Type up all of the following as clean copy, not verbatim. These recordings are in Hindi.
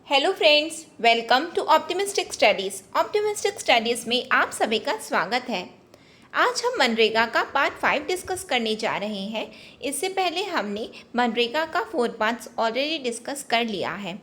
Hello friends, welcome to optimistic studies. Optimistic studies में आप सभी का स्वागत है। आज हम मनरेगा का पार्ट 5 डिस्कस करने जा रहे हैं। इससे पहले हमने मनरेगा का 4 पार्ट्स ऑलरेडी डिस्कस कर लिया है।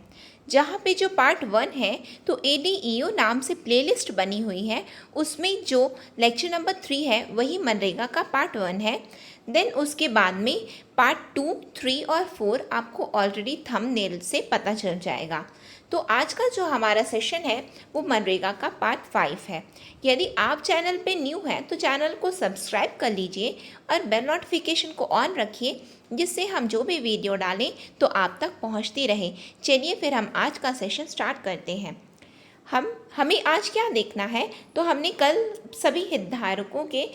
जहाँ पे जो पार्ट 1 है तो ADEO नाम से प्लेलिस्ट बनी हुई है, उसमें जो लेक्चर नंबर 3 है वही मनरेगा का पार्ट 1 है। देन उसके बाद में पार्ट 2, 3 और 4 आपको ऑलरेडी थंबनेल से पता चल जाएगा। तो आज का जो हमारा सेशन है वो मनरेगा का पार्ट 5 है। यदि आप चैनल पे न्यू हैं तो चैनल को सब्सक्राइब कर लीजिए और बेल नोटिफिकेशन को ऑन रखिए, जिससे हम जो भी वीडियो डालें तो आप तक पहुंचती रहे। चलिए फिर हम आज का सेशन स्टार्ट करते हैं। हमें आज क्या देखना है, तो हमने कल सभी हितधारकों के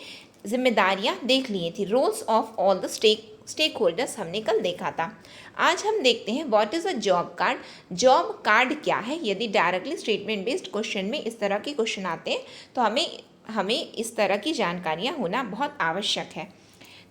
जिम्मेदारियां देख ली थी। Roles of all the stakeholders हमने कल देखा था। आज हम देखते हैं what is a job card. Job card क्या है? यदि डायरेक्टली स्टेटमेंट बेस्ड क्वेश्चन में इस तरह के क्वेश्चन आते हैं तो हमें इस तरह की जानकारियाँ होना बहुत आवश्यक है।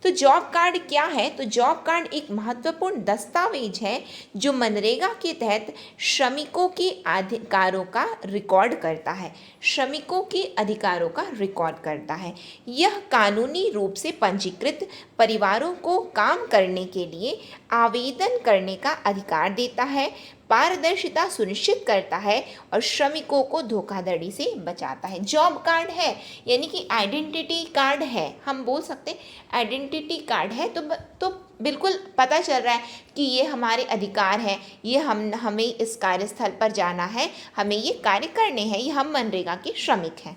तो जॉब कार्ड क्या है? तो जॉब कार्ड एक महत्वपूर्ण दस्तावेज है जो मनरेगा के तहत श्रमिकों के अधिकारों का रिकॉर्ड करता है। श्रमिकों के अधिकारों का रिकॉर्ड करता है। यह कानूनी रूप से पंजीकृत परिवारों को काम करने के लिए आवेदन करने का अधिकार देता है, पारदर्शिता सुनिश्चित करता है और श्रमिकों को धोखाधड़ी से बचाता है। जॉब कार्ड है यानी कि आइडेंटिटी कार्ड है। हम बोल सकते हैं आइडेंटिटी कार्ड है तो बिल्कुल पता चल रहा है कि ये हमारे अधिकार हैं, ये हमें इस कार्यस्थल पर जाना है, हमें ये कार्य करने हैं, ये हम मनरेगा के श्रमिक हैं,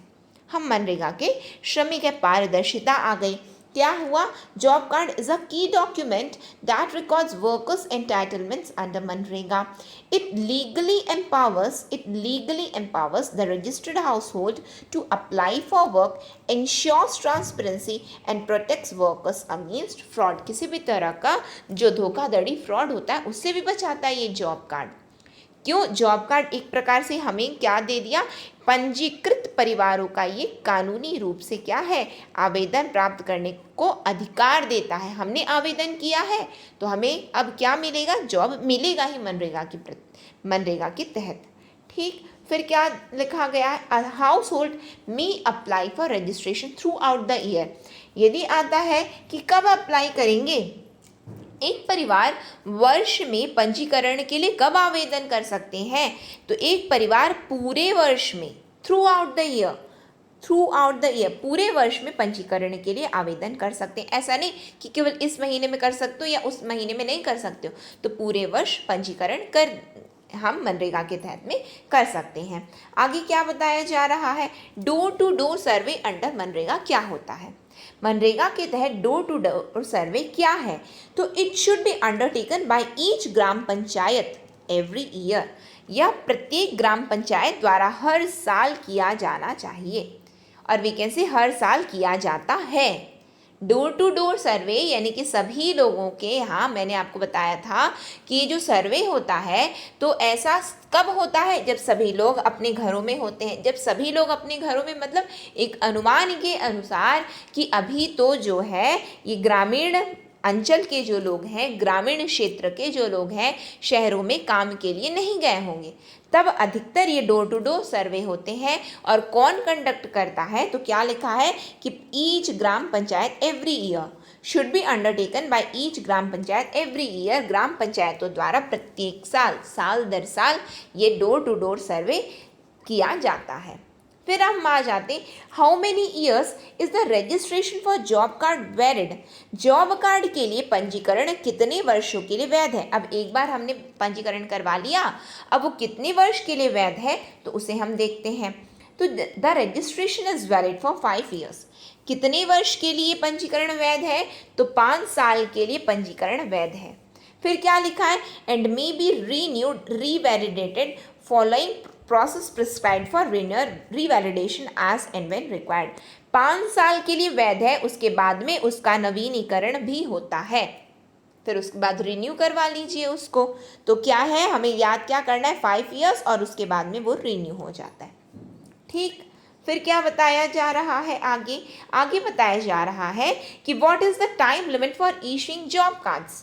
हम मनरेगा के श्रमिक है। पारदर्शिता आ गई। क्या हुआ? जॉब कार्ड इज अ की document that records workers entitlements under MNREGA. It legally empowers the registered household to apply for work, ensures transparency and protects workers against fraud. किसी भी तरह का जो धोखाधड़ी फ्रॉड होता है उससे भी बचाता है ये जॉब कार्ड। क्यों? जॉब कार्ड एक प्रकार से हमें क्या दे दिया? पंजीकृत परिवारों का ये कानूनी रूप से क्या है? आवेदन प्राप्त करने को अधिकार देता है। हमने आवेदन किया है तो हमें अब क्या मिलेगा? जॉब मिलेगा ही मनरेगा के तहत। ठीक, फिर क्या लिखा गया है? House hold may apply for registration through out the year. यदि आता है कि कब अप्लाई करेंगे, एक परिवार वर्ष में पंजीकरण के लिए कब आवेदन कर सकते हैं? तो एक परिवार पूरे वर्ष में थ्रू आउट द ईयर पूरे वर्ष में पंजीकरण के लिए आवेदन कर सकते हैं। ऐसा नहीं कि केवल इस महीने में कर सकते हो या उस महीने में नहीं कर सकते हो, तो पूरे वर्ष पंजीकरण हम मनरेगा के तहत में कर सकते हैं। आगे क्या बताया जा रहा है? Door to door survey under MNREGA क्या होता है? मनरेगा के तहत डोर टू डोर सर्वे क्या है? तो it should be undertaken by each gram panchayat every year. यह प्रत्येक ग्राम पंचायत द्वारा हर साल किया जाना चाहिए और वैकेंसी हर साल किया जाता है। डोर टू डोर सर्वे यानी कि सभी लोगों के यहाँ, मैंने आपको बताया था कि ये जो सर्वे होता है तो ऐसा कब होता है? जब सभी लोग अपने घरों में होते हैं। जब सभी लोग अपने घरों में मतलब एक अनुमान के अनुसार कि अभी तो जो है ये ग्रामीण अंचल के जो लोग हैं, ग्रामीण क्षेत्र के जो लोग हैं, शहरों में काम के लिए नहीं गए होंगे, तब अधिकतर ये डोर टू डोर सर्वे होते हैं। और कौन कंडक्ट करता है? तो क्या लिखा है कि each gram panchayat every year should be undertaken by each gram panchayat every year. Gram पंचायतों द्वारा प्रत्येक साल दर साल ये डोर टू डोर सर्वे किया जाता है। फिर हम आ जाते, how many years is the registration for job card valid? Job card के लिए पंजीकरण कितने वर्षों के लिए वैध है? अब एक बार हमने पंजीकरण करवा लिया, अब वो कितने वर्ष के लिए वैध है तो उसे हम देखते हैं। तो the registration is valid for 5 years. कितने वर्ष के लिए पंजीकरण वैध है? तो 5 साल के लिए पंजीकरण वैध है। फिर क्या लिखा है? And may be renewed revalidated following process prescribed for revalidation as and when required. 5 साल के लिए वैध है, उसके बाद में उसका नवीनीकरण भी होता है। फिर उसके बाद रिन्यू करवा लीजिए उसको। तो क्या है, हमें याद क्या करना है? 5 ईयर्स और उसके बाद में वो रिन्यू हो जाता है। ठीक, फिर क्या बताया जा रहा है? आगे बताया जा रहा है कि what is the time limit for issuing job cards?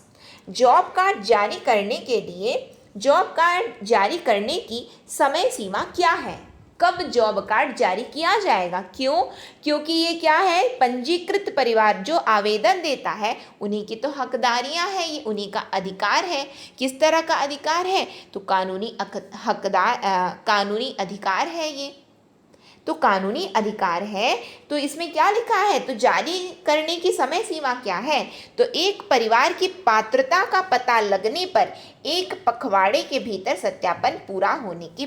Job card जारी करने के लिए जॉब कार्ड जारी करने की समय सीमा क्या है? कब जॉब कार्ड जारी किया जाएगा? क्यों? क्योंकि ये क्या है, पंजीकृत परिवार जो आवेदन देता है उन्हीं की तो हकदारियां हैं, ये उन्हीं का अधिकार है। किस तरह का अधिकार है? तो कानूनी अधिकार है ये। तो कानूनी अधिकार है, तो इसमें क्या लिखा है? तो जारी करने की समय सीमा क्या है? तो एक परिवार की पात्रता का पता लगने पर 1 पखवाड़े के भीतर सत्यापन पूरा होने के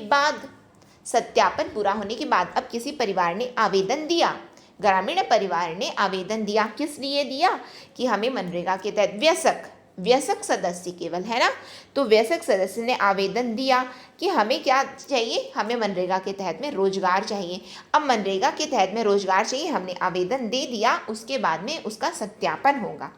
बाद, अब किसी परिवार ने आवेदन दिया, ग्रामीण परिवार ने आवेदन दिया, किस लिए दिया? कि हमें मनरेगा के तहत व्यस्क सदस्य केवल है ना, तो व्यस्क सदस्य ने आवेदन दिया कि हमें क्या चाहिए, हमें मनरेगा के तहत में रोजगार चाहिए। अब मनरेगा के तहत में रोजगार चाहिए, हमने आवेदन दे दिया, उसके बाद में उसका सत्यापन होगा।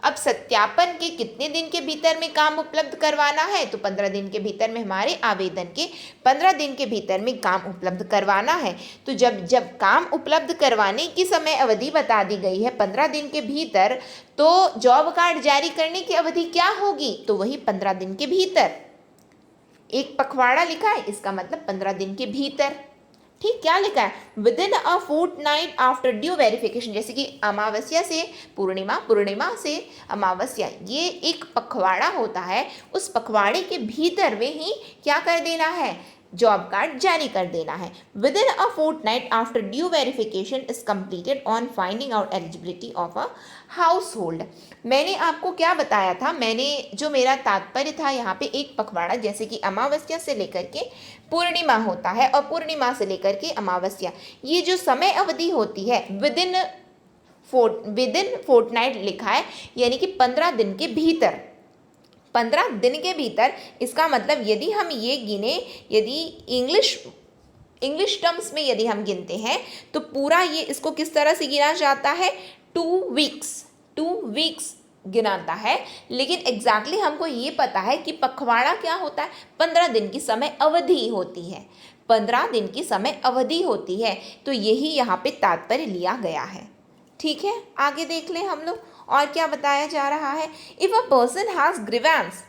अब सत्यापन के कितने दिन के भीतर में काम उपलब्ध करवाना है? तो 15 दिन के भीतर में, हमारे आवेदन के 15 दिन के भीतर में काम उपलब्ध करवाना है। तो जब काम उपलब्ध करवाने की समय अवधि बता दी गई है 15 दिन के भीतर, तो जॉब कार्ड जारी करने की अवधि क्या होगी? तो वही 15 दिन के भीतर। 1 पखवाड़ा लिखा है, इसका मतलब 15 दिन के भीतर। ठीक, क्या लिखा है? Within a fortnight after due verification, जैसे कि अमावस्या से पूर्णिमा, पूर्णिमा से अमावस्या, ये एक पखवाड़ा होता है, उस पखवाड़े के भीतर में ही क्या कर देना है? जॉब कार्ड जारी कर देना है। Within a fortnight after due verification is completed on finding out eligibility of a household. मैंने आपको क्या बताया था, जो मेरा तात्पर्य था यहाँ पे, 1 पखवाड़ा जैसे कि अमावस्या से लेकर के पूर्णिमा होता है, और पूर्णिमा से लेकर के अमावस्या, ये जो समय अवधि होती है विदिन फोर्टनाइट लिखा है, यानी कि 15 दिन के भीतर। 15 दिन के भीतर, इसका मतलब यदि हम ये गिने, यदि इंग्लिश टर्म्स में यदि हम गिनते हैं तो पूरा ये इसको किस तरह से गिना जाता है? 2 वीक्स गिनाता है। लेकिन एग्जैक्टली हमको ये पता है कि पखवाड़ा क्या होता है? 15 दिन की समय अवधि होती है, 15 दिन की समय अवधि होती है। तो यही यहाँ पे तात्पर्य लिया गया है। ठीक है, आगे देख लें हम लोग और क्या बताया जा रहा है। If a person has grievance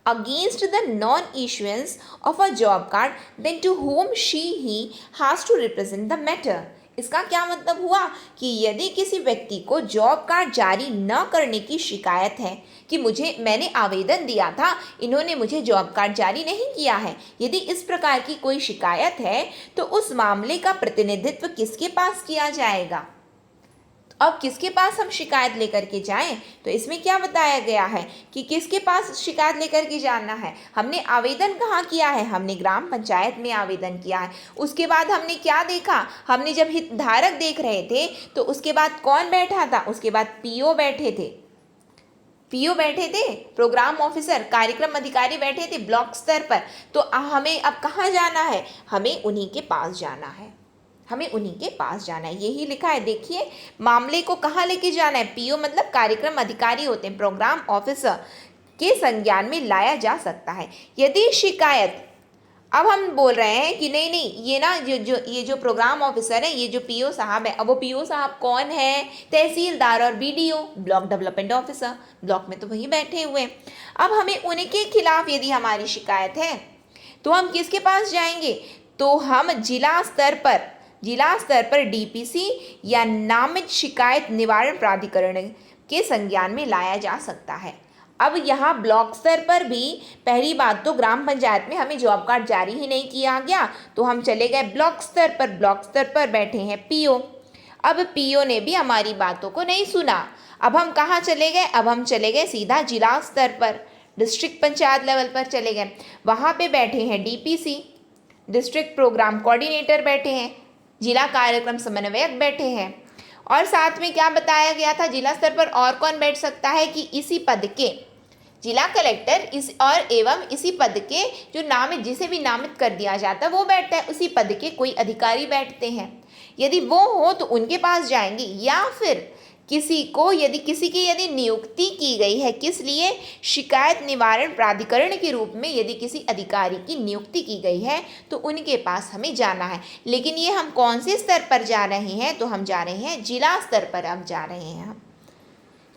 against the non-issuance of a job card, then to whom he has to represent the matter। इसका क्या मतलब हुआ कि यदि किसी व्यक्ति को जॉब कार्ड जारी न करने की शिकायत है कि मैंने आवेदन दिया था, इन्होंने मुझे जॉब कार्ड जारी नहीं किया है, यदि इस प्रकार की कोई शिकायत है तो उस मामले का प्रतिनिधित्व किसके पास किया जाएगा? अब किसके पास हम शिकायत लेकर के जाएं? तो इसमें क्या बताया गया है कि किसके पास शिकायत लेकर के जाना है? हमने आवेदन कहाँ किया है? हमने ग्राम पंचायत में आवेदन किया है। उसके बाद हमने क्या देखा? हमने जब हितधारक देख रहे थे तो उसके बाद कौन बैठा था? उसके बाद पीओ बैठे थे, प्रोग्राम ऑफिसर, कार्यक्रम अधिकारी बैठे थे ब्लॉक स्तर पर। तो हमें अब कहाँ जाना है? हमें उन्हीं के पास जाना है, यही लिखा है। देखिए, मामले को कहाँ लेके जाना है? पीओ मतलब कार्यक्रम अधिकारी होते हैं, प्रोग्राम ऑफिसर के संज्ञान में लाया जा सकता है। यदि शिकायत, अब हम बोल रहे हैं कि नहीं, ये ना ये जो प्रोग्राम ऑफिसर है, ये जो पीओ साहब है, अब वो पीओ साहब कौन है? तहसीलदार और BDO, block development officer, block में तो वही बैठे हुए हैं। अब हमें उनके खिलाफ यदि हमारी शिकायत है तो हम किसके पास जाएंगे? तो हम जिला स्तर पर डीपीसी या नामित शिकायत निवारण प्राधिकरण के संज्ञान में लाया जा सकता है। अब यहाँ ब्लॉक स्तर पर भी पहली बात तो ग्राम पंचायत में हमें जॉब कार्ड जारी ही नहीं किया गया, तो हम चले गए ब्लॉक स्तर पर बैठे हैं पीओ। अब पीओ ने भी हमारी बातों को नहीं सुना। अब हम कहाँ चले गए? अब हम चले गए सीधा जिला स्तर पर, डिस्ट्रिक्ट पंचायत लेवल पर चले गए। वहाँ पे बैठे हैं डीपीसी, डिस्ट्रिक्ट प्रोग्राम कोऑर्डिनेटर बैठे हैं, जिला कार्यक्रम समन्वयक बैठे हैं, और साथ में क्या बताया गया था? जिला स्तर पर और कौन बैठ सकता है कि इसी पद के जिला कलेक्टर एवं इसी पद के जो नामित, जिसे भी नामित कर दिया जाता है वो बैठता है, उसी पद के कोई अधिकारी बैठते हैं। यदि वो हो तो उनके पास जाएंगे, या फिर किसी की नियुक्ति की गई है, किस लिए? शिकायत निवारण प्राधिकरण के रूप में यदि किसी अधिकारी की नियुक्ति की गई है तो उनके पास हमें जाना है। लेकिन ये हम कौन से स्तर पर जा रहे हैं? तो हम जा रहे हैं जिला स्तर पर, अब जा रहे हैं हम।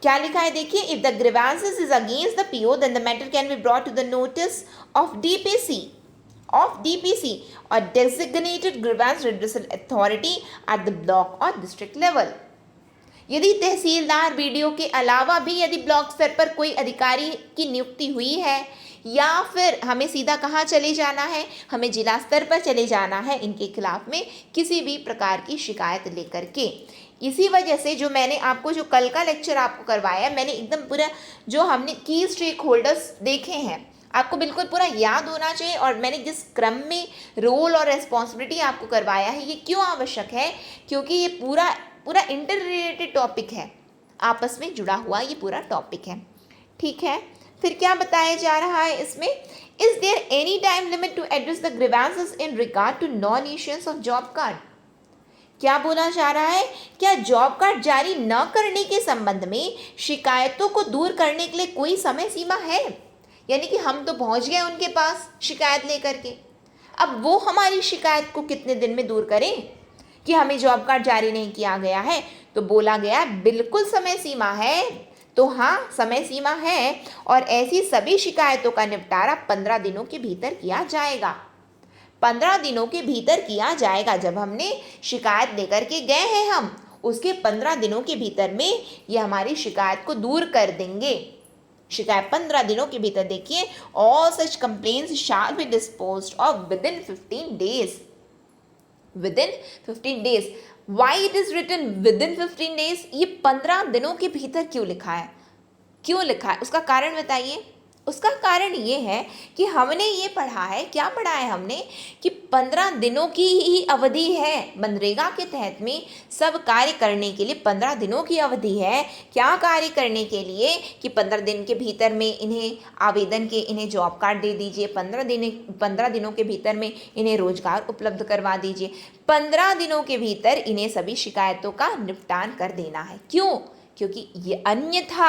क्या लिखा है देखिए, if the grievances is against the PO then the matter can be brought to the notice of DPC or designated grievance redressal authority at the block or district level। यदि तहसीलदार BDO के अलावा भी यदि ब्लॉक स्तर पर कोई अधिकारी की नियुक्ति हुई है, या फिर हमें सीधा कहाँ चले जाना है, हमें जिला स्तर पर चले जाना है इनके खिलाफ में किसी भी प्रकार की शिकायत लेकर के। इसी वजह से जो मैंने आपको जो कल का लेक्चर आपको करवाया, मैंने एकदम पूरा जो हमने की स्टेक होल्डर्स देखे हैं आपको बिल्कुल पूरा याद होना चाहिए। और मैंने जिस क्रम में रोल और रेस्पॉन्सिबिलिटी आपको करवाया है, ये क्यों आवश्यक है, क्योंकि ये पूरा पूरा इंटर रिलेटेड टॉपिक है, आपस में जुड़ा हुआ ये पूरा टॉपिक है। ठीक है, फिर क्या बताया जा रहा है इसमें, is there any time limit to address the grievances in regard to non issuance of job card. क्या बोला जा रहा है, क्या जॉब कार्ड जारी न करने के संबंध में शिकायतों को दूर करने के लिए कोई समय सीमा है, यानी कि हम तो पहुंच गए उनके पास शिकायत लेकर के, अब वो हमारी शिकायत को कितने दिन में दूर करें कि हमें जॉब कार्ड जारी नहीं किया गया है। तो बोला गया बिल्कुल समय सीमा है, तो हाँ समय सीमा है, और ऐसी सभी शिकायतों का निपटारा 15 दिनों के भीतर किया जाएगा। 15 दिनों के भीतर किया जाएगा। जब हमने शिकायत लेकर के गए हैं हम, उसके 15 दिनों के भीतर में ये हमारी शिकायत को दूर कर देंगे। शिकायत 15 दिनों के भीतर, देखिए, all such complaints shall be disposed of within 15 days. Within 15 days, why it is written within 15 days, ये 15 दिनों के भीतर क्यों लिखा है, क्यों लिखा है, उसका कारण बताइए। उसका कारण ये है कि हमने ये पढ़ा है, क्या पढ़ा है हमने, कि 15 दिनों की ही अवधि है मनरेगा के तहत में सब कार्य करने के लिए 15 दिनों की अवधि है। क्या कार्य करने के लिए, कि 15 दिन के भीतर में इन्हें आवेदन के इन्हें जॉब कार्ड दे दीजिए, 15 दिनों के भीतर में इन्हें रोजगार उपलब्ध करवा दीजिए, 15 दिनों के भीतर इन्हें सभी शिकायतों का निपटान कर देना है। क्यों, क्योंकि ये अन्यथा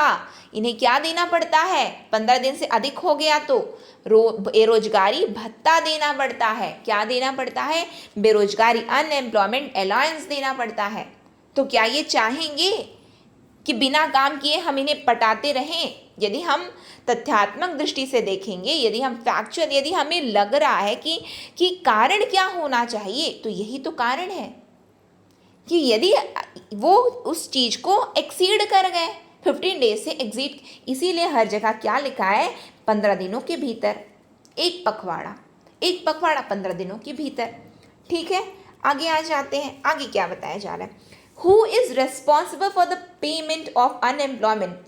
इन्हें क्या देना पड़ता है, 15 दिन से अधिक हो गया तो बेरोजगारी भत्ता देना पड़ता है। क्या देना पड़ता है, बेरोजगारी अनएम्प्लॉयमेंट अलाउंस देना पड़ता है। तो क्या ये चाहेंगे कि बिना काम किए हम इन्हें पटाते रहें? यदि हम तथ्यात्मक दृष्टि से देखेंगे, यदि हम फैक्चुअल, यदि हमें लग रहा है कि कारण क्या होना चाहिए, तो यही तो कारण है कि यदि वो उस चीज़ को एक्सीड कर गए, 15 डेज से एग्जिट, इसीलिए हर जगह क्या लिखा है, 15 दिनों के भीतर एक पखवाड़ा 15 दिनों के भीतर। ठीक है, आगे आ जाते हैं। आगे क्या बताया जा रहा है, who is responsible for the payment of unemployment,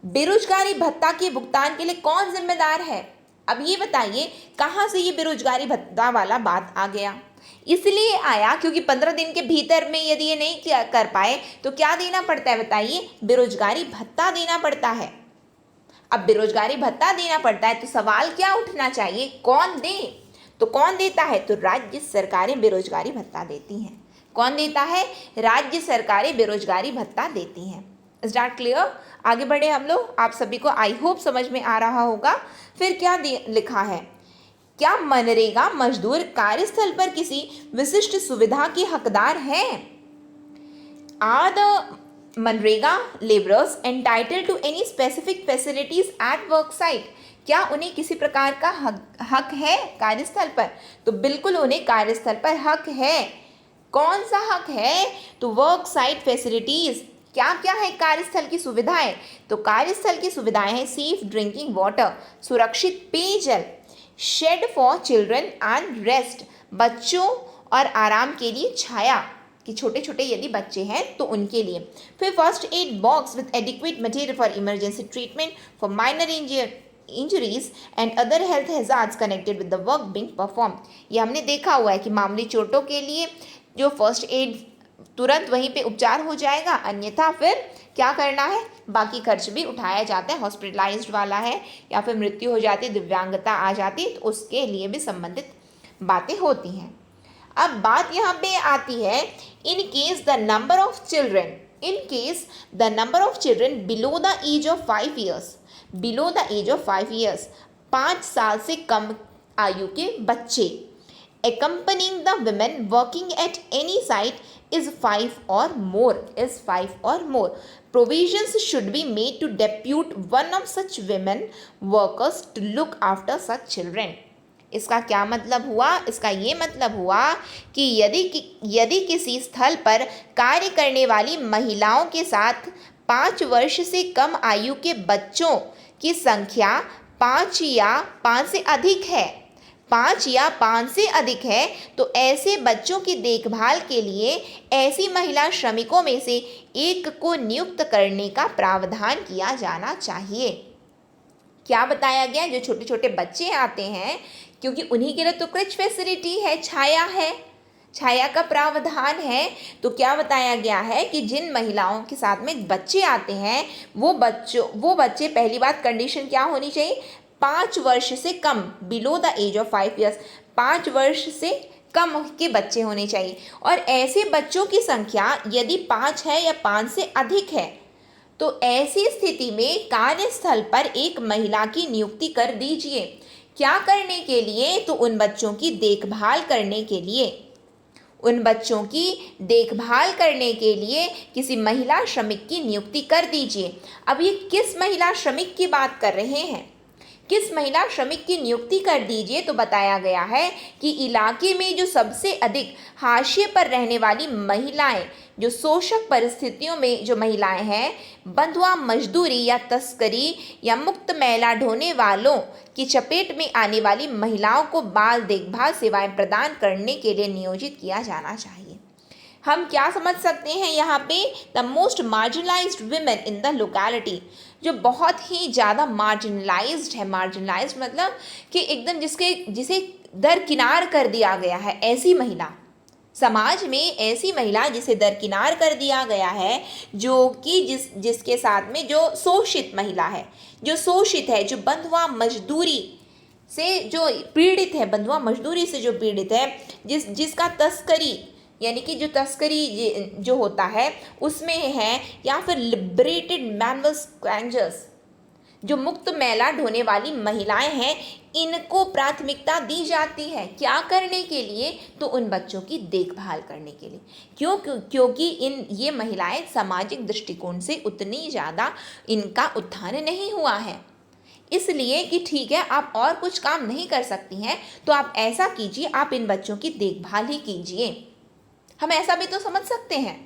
बेरोजगारी भत्ता के भुगतान के लिए कौन जिम्मेदार है। अब ये बताइए कहाँ से ये बेरोजगारी भत्ता वाला बात आ गया, इसलिए आया क्योंकि 15 दिन के भीतर में यदि ये नहीं कर पाए तो क्या देना पड़ता है बताइए, बेरोजगारी भत्ता देना पड़ता है। अब बेरोजगारी भत्ता देना पड़ता है तो सवाल क्या उठना चाहिए, कौन दे, तो कौन देता है, तो राज्य सरकारें बेरोजगारी भत्ता देती हैं। कौन देता है, राज्य सरकारें बेरोजगारी भत्ता देती हैं। स्टार्ट क्लियर, आगे बढ़े हम लोग, आप सभी को आई होप समझ में आ रहा होगा। फिर क्या लिखा है, क्या मनरेगा मजदूर कार्यस्थल पर किसी विशिष्ट सुविधा के हकदार हैं? Are the MNREGA labourers entitled to any specific facilities at work site, क्या उन्हें किसी प्रकार का हक है कार्यस्थल पर? तो बिल्कुल उन्हें कार्यस्थल पर हक है। कौन सा हक है, तो वर्क साइट फैसिलिटीज। क्या क्या है कार्यस्थल की सुविधाएं, तो कार्यस्थल की सुविधाएं हैं सेफ ड्रिंकिंग वाटर, सुरक्षित पेयजल, shed for children and rest, बच्चों और आराम के लिए छाया, कि छोटे छोटे यदि बच्चे हैं तो उनके लिए। फिर first aid box with adequate material for emergency treatment for minor injuries and other health hazards connected with the work being perform. ये हमने देखा हुआ है कि मामूली चोटों के लिए जो फर्स्ट एड तुरंत वहीं पे उपचार हो जाएगा, अन्यथा फिर क्या करना है, बाकी खर्च भी उठाया जाता है, हॉस्पिटलाइज्ड वाला है या फिर मृत्यु हो जाती है, दिव्यांगता आ जाती है, तो उसके लिए भी संबंधित बातें होती हैं। अब बात यहाँ पे आती है, in case the number of children below the age of 5 years, below the age of 5 years, 5 साल से कम आयु के बच्चे, accompanying the women working at any site is 5 or more. Provisions should be made to depute one of such women workers to look after such children. इसका क्या मतलब हुआ? इसका ये मतलब हुआ कि यदि किसी स्थल पर कार्य करने वाली महिलाओं के साथ 5 वर्ष से कम आयु के बच्चों की संख्या 5 या 5 से अधिक है, 5 या 5 से अधिक है, तो ऐसे बच्चों की देखभाल के लिए ऐसी महिला श्रमिकों में से एक को नियुक्त करने का प्रावधान किया जाना चाहिए। क्या बताया गया? जो छोटे छोटे बच्चे आते हैं, क्योंकि उन्हीं के लिए तो क्रिच फैसिलिटी है, छाया का प्रावधान है, तो क्या बताया गया है कि जिन महिलाओं के साथ में बच्चे आते हैं वो बच्चे पहली बात कंडीशन क्या होनी चाहिए? 5 वर्ष से कम, below the age of 5 years, 5 वर्ष से कम के बच्चे होने चाहिए। और ऐसे बच्चों की संख्या यदि 5 है या 5 से अधिक है, तो ऐसी स्थिति में कार्यस्थल पर एक महिला की नियुक्ति कर दीजिए। क्या करने के लिए? तो उन बच्चों की देखभाल करने के लिए, किसी महिला श्रमिक की नियुक्ति कर दीजिए। अब ये किस महिला श्रमिक की बात कर रहे हैं? किस महिला श्रमिक की नियुक्ति कर दीजिए? तो बताया गया है कि इलाके में जो सबसे अधिक हाशिए पर रहने वाली महिलाएं, जो शोषक परिस्थितियों में जो महिलाएं हैं, बंधुआ मजदूरी या तस्करी या मुक्त मैला ढोने वालों की चपेट में आने वाली महिलाओं को बाल देखभाल सेवाएं प्रदान करने के लिए नियोजित किया जाना चाहिए। हम क्या समझ सकते हैं यहाँ पे? The most marginalised women in the locality, जो बहुत ही ज़्यादा मार्जिनलाइज्ड है। मार्जिनलाइज्ड मतलब कि एकदम जिसे दरकिनार कर दिया गया है, ऐसी महिला, समाज में ऐसी महिला जिसे दरकिनार कर दिया गया है, जो कि जिसके साथ में जो शोषित महिला है, जो बंधुआ मजदूरी से जो पीड़ित है, जिसका तस्करी यानी कि जो तस्करी जो होता है उसमें है, या फिर लिबरेटेड मैनुअल स्क्रैंजर्स, जो मुक्त मैला ढोने वाली महिलाएं हैं, इनको प्राथमिकता दी जाती है। क्या करने के लिए? तो उन बच्चों की देखभाल करने के लिए। क्योंकि ये महिलाएं सामाजिक दृष्टिकोण से उतनी ज़्यादा इनका उत्थान नहीं हुआ है, इसलिए कि ठीक है आप और कुछ काम नहीं कर सकती हैं, तो आप ऐसा कीजिए, आप इन बच्चों की देखभाल ही कीजिए। हम ऐसा भी तो समझ सकते हैं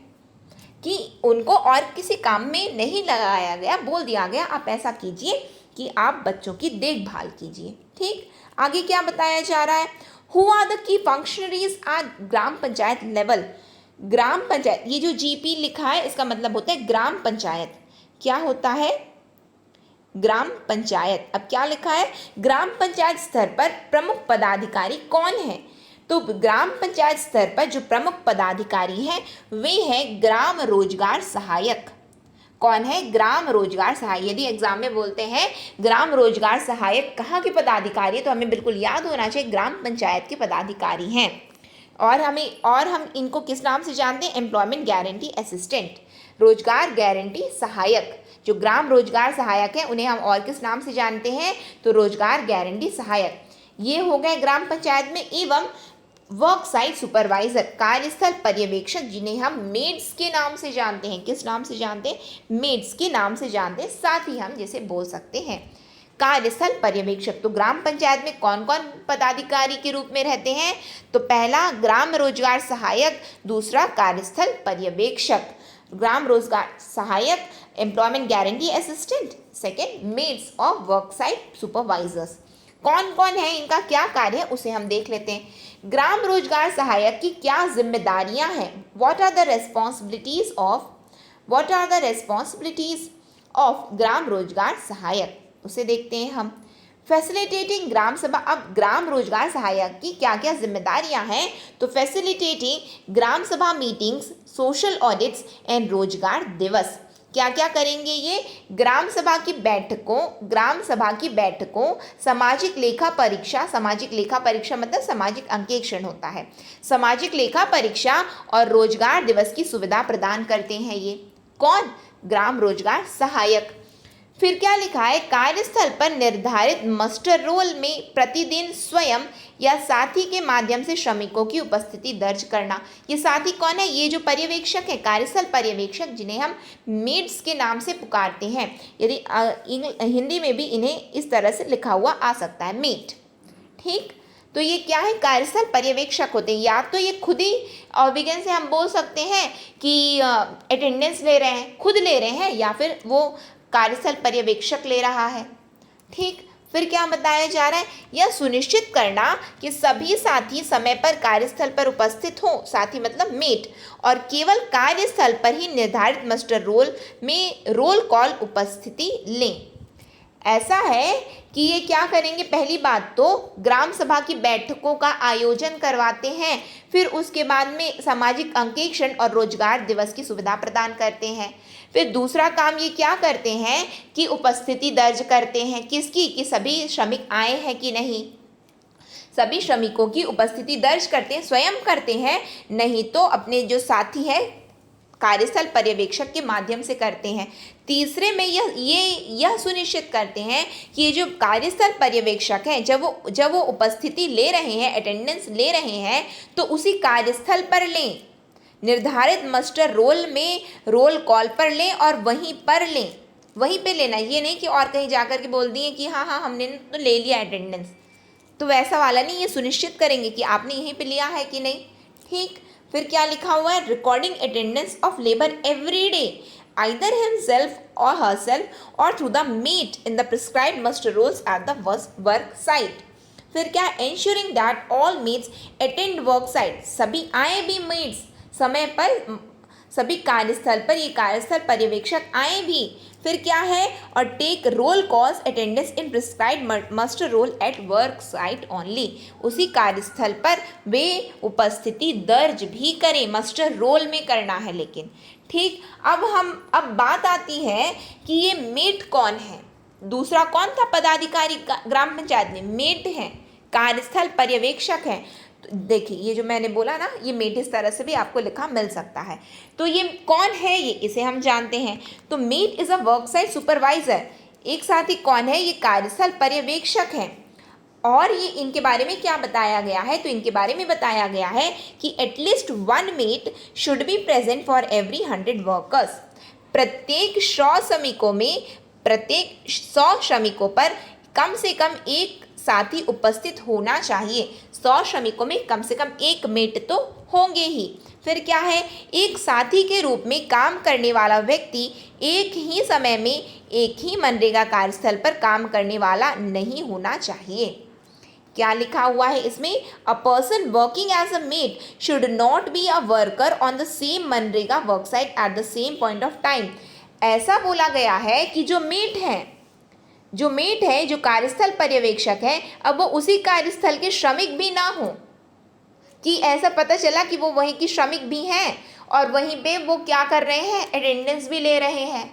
कि उनको और किसी काम में नहीं लगाया गया, बोल दिया गया आप ऐसा कीजिए कि आप बच्चों की देखभाल कीजिए। ठीक, आगे क्या बताया जा रहा है? Who are the key functionaries at gram panchayat level. Gram panchayat, ये जो जीपी लिखा है इसका मतलब होता है ग्राम पंचायत। क्या होता है? ग्राम पंचायत। अब क्या लिखा है? ग्राम पंचायत स्तर पर प्रमुख पदाधिकारी कौन है? तो ग्राम पंचायत स्तर पर जो प्रमुख पदाधिकारी हैं वे हैं ग्राम रोजगार सहायक। कौन है? ग्राम रोजगार सहायक। यदि एग्जाम में बोलते हैं ग्राम रोजगार सहायक कहाँ के पदाधिकारी है, तो हमें बिल्कुल याद होना चाहिए ग्राम पंचायत के पदाधिकारी हैं। और हम इनको किस नाम से जानते हैं? एम्प्लॉयमेंट गारंटी असिस्टेंट, रोजगार गारंटी सहायक। जो ग्राम रोजगार सहायक हैं उन्हें हम और किस नाम से जानते हैं? तो रोजगार गारंटी सहायक। ये हो गए ग्राम पंचायत में। एवं वर्क साइट सुपरवाइजर, कार्यस्थल पर्यवेक्षक, जिन्हें हम मेड्स के नाम से जानते हैं। किस नाम से जानते हैं? मेड्स के नाम से जानते हैं। साथ ही हम जैसे बोल सकते हैं कार्यस्थल पर्यवेक्षक। तो ग्राम पंचायत में कौन कौन पदाधिकारी के रूप में रहते हैं? तो पहला ग्राम रोजगार सहायक, दूसरा कार्यस्थल पर्यवेक्षक। ग्राम रोजगार सहायक employment guarantee assistant, second mates of work site supervisors. कौन कौन है, इनका क्या कार्य है उसे हम देख लेते हैं। ग्राम रोजगार सहायक की क्या जिम्मेदारियां हैं? What are the responsibilities of gram रोजगार सहायक, उसे देखते हैं हम। फैसिलिटेटिंग ग्राम सभा। अब ग्राम रोजगार सहायक की क्या क्या जिम्मेदारियां हैं? तो फैसिलिटेटिंग ग्राम सभा मीटिंग्स, सोशल ऑडिट्स एंड रोजगार दिवस। क्या क्या करेंगे ये? ग्राम सभा की बैठकों, सामाजिक लेखा परीक्षा मतलब सामाजिक अंकेक्षण होता है, सामाजिक लेखा परीक्षा और रोजगार दिवस की सुविधा प्रदान करते हैं। ये कौन? ग्राम रोजगार सहायक। फिर क्या लिखा है, कार्यस्थल पर निर्धारित मस्टर रोल में प्रतिदिन स्वयं या साथी के माध्यम से श्रमिकों की उपस्थिति दर्ज करना। ये साथी कौन है, ये जो पर्यवेक्षक है, कार्यस्थल पर्यवेक्षक, जिन्हें हम मेड्स के नाम से पुकारते हैं। यदि हिंदी में भी इन्हें इस तरह से लिखा हुआ आ सकता है, मेड। ठीक, तो ये क्या है, कार्यस्थल पर्यवेक्षक होते हैं। या तो ये खुद ही विज्ञान से हम बोल सकते हैं कि अटेंडेंस ले रहे हैं, खुद ले रहे हैं, या फिर वो कार्यस्थल पर्यवेक्षक ले रहा है। ठीक, फिर क्या बताया जा रहा है, यह सुनिश्चित करना कि सभी साथी समय पर कार्यस्थल पर उपस्थित हों, साथी मतलब मेट, और केवल कार्यस्थल पर ही निर्धारित मस्टर रोल में रोल कॉल उपस्थिति लें। ऐसा है कि ये क्या करेंगे, पहली बात तो ग्राम सभा की बैठकों का आयोजन करवाते हैं, फिर उसके बाद में सामाजिक अंकेक्षण और रोजगार दिवस की सुविधा प्रदान करते हैं। फिर दूसरा काम ये क्या करते हैं कि उपस्थिति दर्ज करते हैं, किसकी, कि सभी श्रमिक आए हैं कि नहीं, सभी श्रमिकों की उपस्थिति दर्ज करते हैं, स्वयं करते हैं, नहीं तो अपने जो साथी है कार्यस्थल पर्यवेक्षक के माध्यम से करते हैं। तीसरे में यह सुनिश्चित करते हैं कि ये जो कार्यस्थल पर्यवेक्षक हैं, जब वो उपस्थिति ले रहे हैं, अटेंडेंस ले रहे हैं, तो उसी कार्यस्थल पर लें, निर्धारित मस्टर रोल में रोल कॉल पर लें और वहीं पर लें, वहीं पे लेना। ये नहीं कि और कहीं जाकर के बोल दिए कि हाँ हमने तो ले लिया अटेंडेंस, तो वैसा वाला नहीं, ये सुनिश्चित करेंगे कि आपने यहीं पे लिया है कि नहीं। ठीक, फिर क्या लिखा हुआ है, recording attendance of labour every day either himself or herself or through the mate in the prescribed muster rolls at the work site। फिर क्या, ensuring that all mates attend work site, सभी आए भी मेट्स समय पर, सभी कार्यस्थल पर, ये कार्यस्थल पर्यवेक्षक आए भी। फिर क्या है, और take roll calls attendance in prescribed muster roll at work site only, उसी कार्यस्थल पर वे उपस्थिति दर्ज भी करें, मस्टर रोल में करना है लेकिन। ठीक, अब बात आती है कि ये मेट कौन है। दूसरा कौन था पदाधिकारी ग्राम पंचायत में, मेट हैं, कार्यस्थल पर्यवेक्षक हैं। तो देखिए ये जो मैंने बोला ना, ये मेट इस तरह से भी आपको लिखा मिल सकता है। तो ये कौन है, ये इसे हम जानते हैं। तो mate is a work site supervisor. एक साथ ही कौन है, ये कार्यस्थल पर्यवेक्षक हैं। और ये इनके बारे में क्या बताया गया है, तो इनके बारे में बताया गया है कि at least 1 mate should be present for every 100 workers. प्रत्येक 100 श्रमिकों पर कम से कम एक साथी उपस्थित होना चाहिए। 100 श्रमिकों में कम से कम एक मेट तो होंगे ही। फिर क्या है, एक साथी के रूप में काम करने वाला व्यक्ति एक ही समय में एक ही मनरेगा कार्यस्थल पर काम करने वाला नहीं होना चाहिए। क्या लिखा हुआ है इसमें, a person working as a mate should not be a worker on the same MNREGA work site at the same point of time. ऐसा बोला गया है कि जो मेट है, जो कार्यस्थल पर्यवेक्षक है, अब वो उसी कार्यस्थल के श्रमिक भी ना हो, कि ऐसा पता चला कि वो वहीं की श्रमिक भी हैं और वहीं पे वो क्या कर रहे हैं, अटेंडेंस भी ले रहे हैं।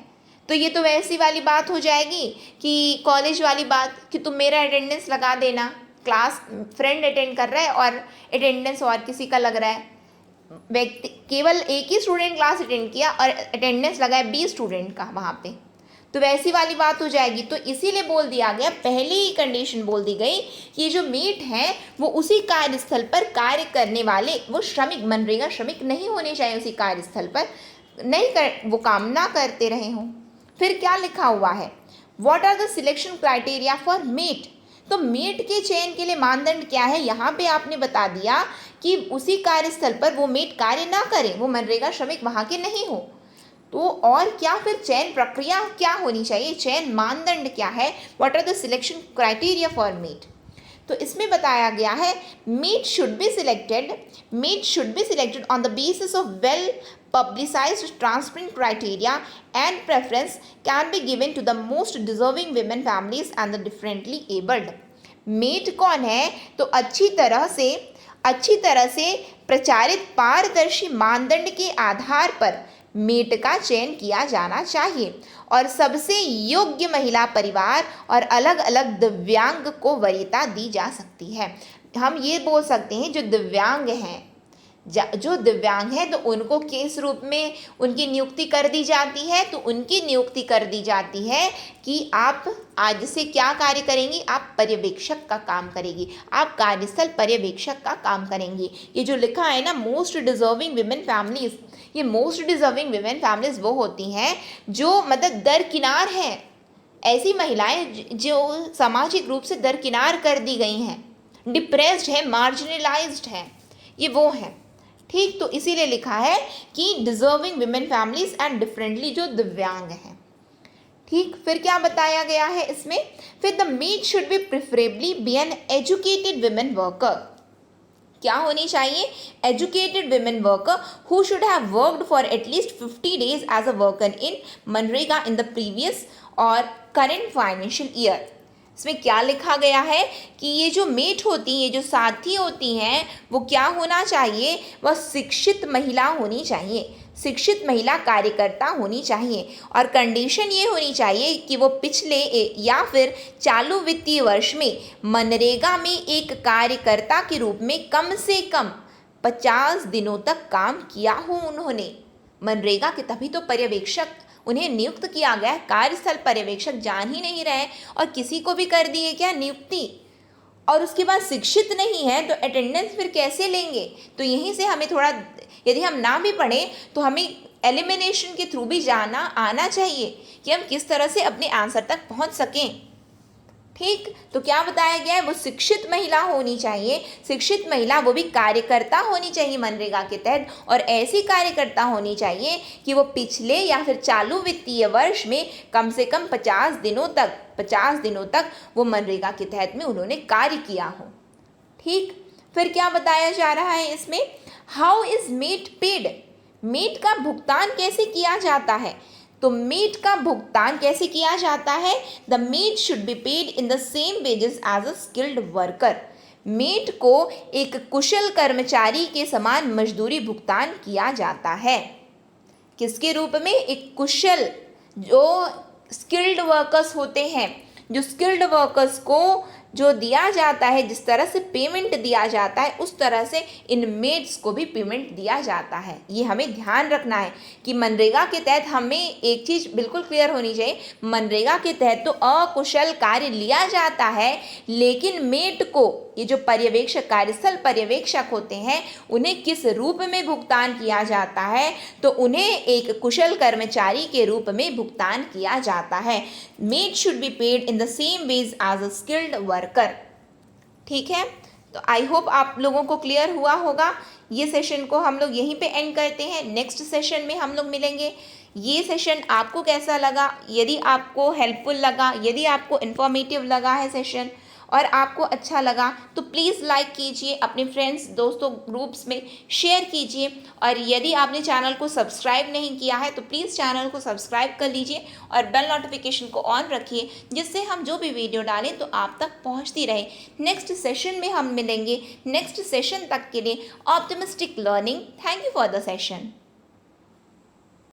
तो ये तो वैसी वाली बात हो जाएगी कि कॉलेज वाली बात, कि तुम मेरा अटेंडेंस लगा देना, क्लास फ्रेंड अटेंड कर रहा है और अटेंडेंस और किसी का लग रहा है, व्यक्ति केवल एक ही स्टूडेंट क्लास अटेंड किया और अटेंडेंस लगा है 20 स्टूडेंट का वहाँ पे, तो वैसी वाली बात हो जाएगी। तो इसीलिए बोल दिया गया, पहले ही कंडीशन बोल दी गई कि ये जो मेट हैं वो उसी कार्यस्थल पर कार्य करने वाले, वो श्रमिक, मनरेगा श्रमिक नहीं होने चाहिए, उसी कार्यस्थल पर वो काम ना करते रहे हों। फिर क्या लिखा हुआ है, what are the selection criteria for mate. तो मेट के चयन के लिए मानदंड क्या है, यहाँ पे आपने बता दिया कि उसी कार्यस्थल पर वो मेट कार्य ना करें, वो मनरेगा श्रमिक वहाँ के नहीं हो। तो और क्या, फिर चयन प्रक्रिया क्या होनी चाहिए, चयन मानदंड क्या है, what are the selection criteria for mate. तो इसमें बताया गया है, mate should be selected on the basis of well publicized transparent criteria and preference can be given to the most deserving women families and the differently abled। Mate कौन है, तो अच्छी तरह से प्रचारित पारदर्शी मानदंड के आधार पर मेट का चयन किया जाना चाहिए और सबसे योग्य महिला परिवार और अलग अलग दिव्यांग को वरीयता दी जा सकती है। हम ये बोल सकते हैं जो दिव्यांग हैं, जो दिव्यांग हैं तो उनको किस रूप में उनकी नियुक्ति कर दी जाती है, तो उनकी नियुक्ति कर दी जाती है कि आप आज से क्या कार्य करेंगी, आप पर्यवेक्षक का काम करेंगी, आप कार्यस्थल पर्यवेक्षक का काम करेंगी। ये जो लिखा है ना मोस्ट डिजर्विंग विमेन फैमिलीज, ये मोस्ट डिजर्विंग विमेन फैमिलीज वो होती हैं जो मतलब दरकिनार हैं, ऐसी महिलाएं जो सामाजिक रूप से दरकिनार कर दी गई हैं, डिप्रेस्ड है, मार्जिनलाइज्ड हैं, ये वो हैं। ठीक, तो इसीलिए लिखा है कि deserving women families and differently, जो दिव्यांग हैं। ठीक, फिर क्या बताया गया है इसमें, फिर the maid should be preferably be an educated women worker. क्या होनी चाहिए, educated women worker who should have worked for at least 50 days as a worker in मनरेगा इन द प्रीवियस और करेंट फाइनेंशियल ईयर। इसमें क्या लिखा गया है कि ये जो मेट होती हैं, ये जो साथी होती हैं, वो क्या होना चाहिए, वह शिक्षित महिला होनी चाहिए, शिक्षित महिला कार्यकर्ता होनी चाहिए, और कंडीशन ये होनी चाहिए कि वो पिछले या फिर चालू वित्तीय वर्ष में मनरेगा में एक कार्यकर्ता के रूप में कम से कम 50 दिनों तक काम किया हो उन्होंने मनरेगा के, तभी तो पर्यवेक्षक उन्हें नियुक्त किया गया। कार्यस्थल पर्यवेक्षक जान ही नहीं रहे और किसी को भी कर दिए क्या नियुक्ति, और उसके बाद शिक्षित नहीं है तो अटेंडेंस फिर कैसे लेंगे। तो यहीं से हमें थोड़ा, यदि हम ना भी पढ़ें तो हमें एलिमिनेशन के थ्रू भी जाना आना चाहिए कि हम किस तरह से अपने आंसर तक पहुंच सकें। ठीक, तो क्या बताया गया है, वो शिक्षित महिला होनी चाहिए, शिक्षित महिला वो भी कार्यकर्ता होनी चाहिए मनरेगा के तहत, और ऐसी कार्यकर्ता होनी चाहिए कि वो पिछले या फिर चालू वित्तीय वर्ष में कम से कम 50 दिनों तक वो मनरेगा के तहत में उन्होंने कार्य किया हो। ठीक, फिर क्या बताया जा रहा है इसमें, how is mate paid, mate का भुगतान कैसे किया जाता है। तो मेट का भुगतान कैसे किया जाता है, the mate should be paid in the same wages as a skilled worker. Mate को एक कुशल कर्मचारी के समान मजदूरी भुगतान किया जाता है। किसके रूप में, एक कुशल, जो स्किल्ड वर्कर्स होते हैं, जो स्किल्ड वर्कर्स को जो दिया जाता है, जिस तरह से पेमेंट दिया जाता है उस तरह से इन मेड्स को भी पेमेंट दिया जाता है। ये हमें ध्यान रखना है कि मनरेगा के तहत हमें एक चीज़ बिल्कुल क्लियर होनी चाहिए, मनरेगा के तहत तो अकुशल कार्य लिया जाता है, लेकिन मेड को, ये जो पर्यवेक्षक, कार्यस्थल पर्यवेक्षक होते हैं, उन्हें किस रूप में भुगतान किया जाता है, तो उन्हें एक कुशल कर्मचारी के रूप में भुगतान किया जाता है। Mate should be paid in the same wage as a skilled worker. ठीक है, तो आई होप आप लोगों को क्लियर हुआ होगा। ये सेशन को हम लोग यहीं पे एंड करते हैं, नेक्स्ट सेशन में हम लोग मिलेंगे। ये सेशन आपको कैसा लगा, यदि आपको हेल्पफुल लगा, यदि आपको इन्फॉर्मेटिव लगा है सेशन और आपको अच्छा लगा तो प्लीज़ लाइक कीजिए, अपने फ्रेंड्स दोस्तों ग्रुप्स में शेयर कीजिए, और यदि आपने चैनल को सब्सक्राइब नहीं किया है तो प्लीज़ चैनल को सब्सक्राइब कर लीजिए और बेल नोटिफिकेशन को ऑन रखिए, जिससे हम जो भी वीडियो डालें तो आप तक पहुंचती रहे। नेक्स्ट सेशन में हम मिलेंगे, नेक्स्ट सेशन तक के लिए optimistic learning. Thank you for the session.